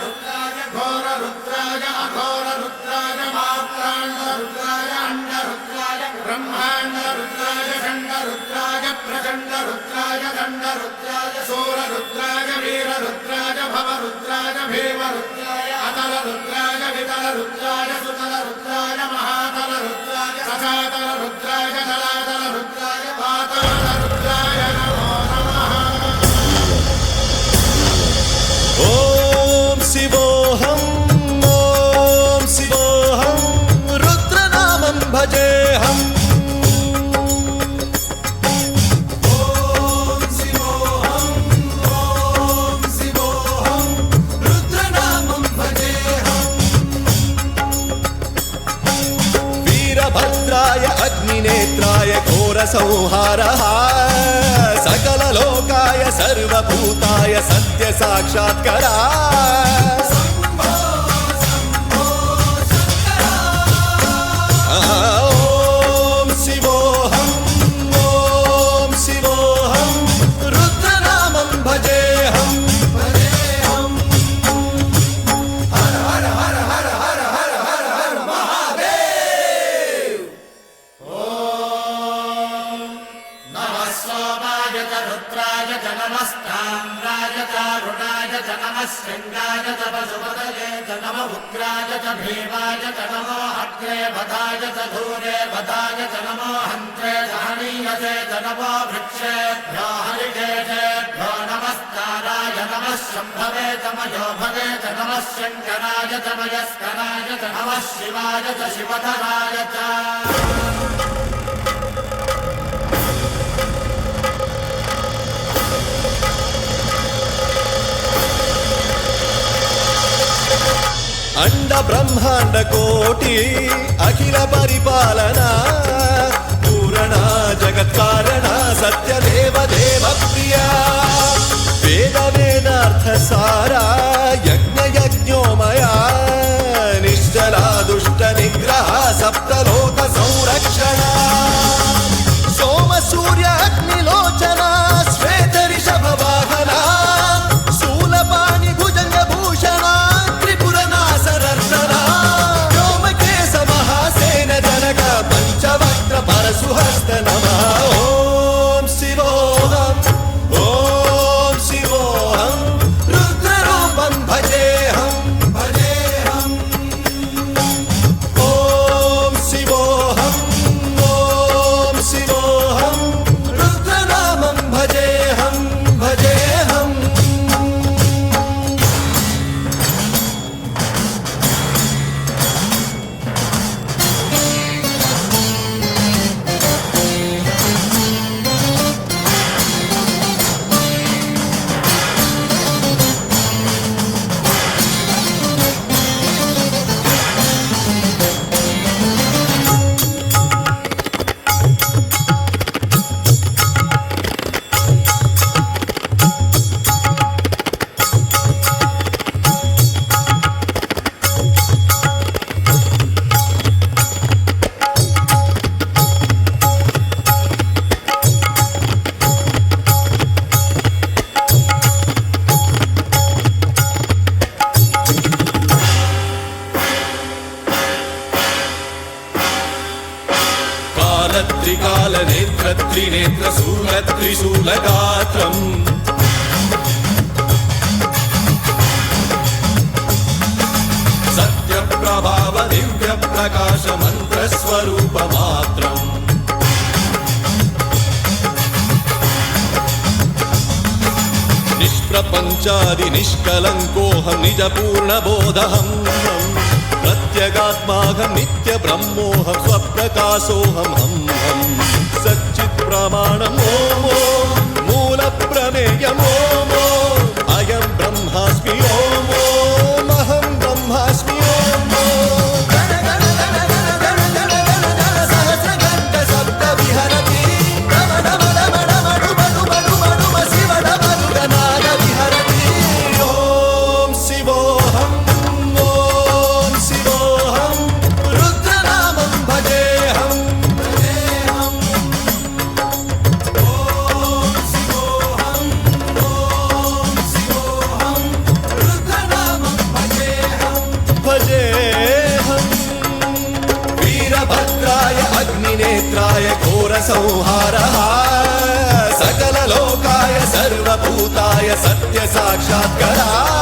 रुद्राय घोर रुद्राय अघोर रुद्राय मात्राण्ड रुद्राय अंड रुद्राय ब्रह्मांड रुद्राय खंड रुद्राय प्रचंड रुद्राय दंड रुद्राय सूर रुद्राय वीर रुद्राय भव रुद्राय भीम रुद्राय अतल रुद्राय वितल रुद्राय सुतल रुद्राय महातल रुद्राय सचातल रुद्राय जलातल रुद्राय पाताल रुद्राय नमो नमः। ओम शिवोऽहं रुद्रनामं भजेऽहम्। वीरभद्राय अग्निनेत्राय घोरसंहारः सकललोकाय सर्वभूताय सत्यसाक्षात्करा। ॐ शिवोऽहं रुद्रनामं भजेऽहम्। हर हर हर हर हर हर हर हर महादेव। नमः सोमाय च रुद्राय च नमस्ताम्राय च अरुणाय च नमः शृङ्गाय च पशुपतये च नमः उग्राय च भीमाय च नमो अग्रे वधाय च धूरे वधाय च नमो हन्त्रे च हनीयसे च नमो वृक्षेभ्यो हरिकेशेभ्यो नमस्काराय नमः शम्भवे च मयोभवे च नमः शङ्कराय च मयस्कराय च नमः शिवाय च शिवधराय च। अंड ब्रह्मांड कोटि अखिल परिपालना पूरणा जगत्कारणा सत्यदेव देव प्रिया वेद वेदार्थ सारा यज्ञ यज्ञोमया निश्चला दुष्ट निग्रह सप्तलोक संरक्षणा सोम सूर्य अग्निलोचना श्वेत ऋषभ वाहना शूलपाणि भुजंग भूषणा पंचवक्त्र परशुहस्त नमः। ओम शिवोऽहं रुद्ररूपं भजेऽहम्। ओम शिवोऽहं रुद्रनामं भजेऽहम्। त्रिकाल नेत्र त्रिनेत्र शूल त्रिशूलगात्रम् सत्यप्रभाव दिव्य प्रकाश मंत्र स्वरूप मात्रम् निष्प्रपंचादि निष्कलंकोऽहं निज पूर्ण बोधहम् प्रत्यगात्माहं नित्य ब्रह्मोऽहं स्वप्रकाशोऽहं हम सच्चित् प्रमाणम् ओम मूल प्रमेयम् ओम अयं ब्रह्मास्मि ओम अहं ब्रह्मास्मि ओम सहस्रघण्ट शब्द विहरति शिवनाद विहरति। ओम शिवोऽहं रुद्रनामं भजेऽहम्। ओम शिवोऽहं संहारः सकललोकाय सर्वभूताय सत्य साक्षात्कारः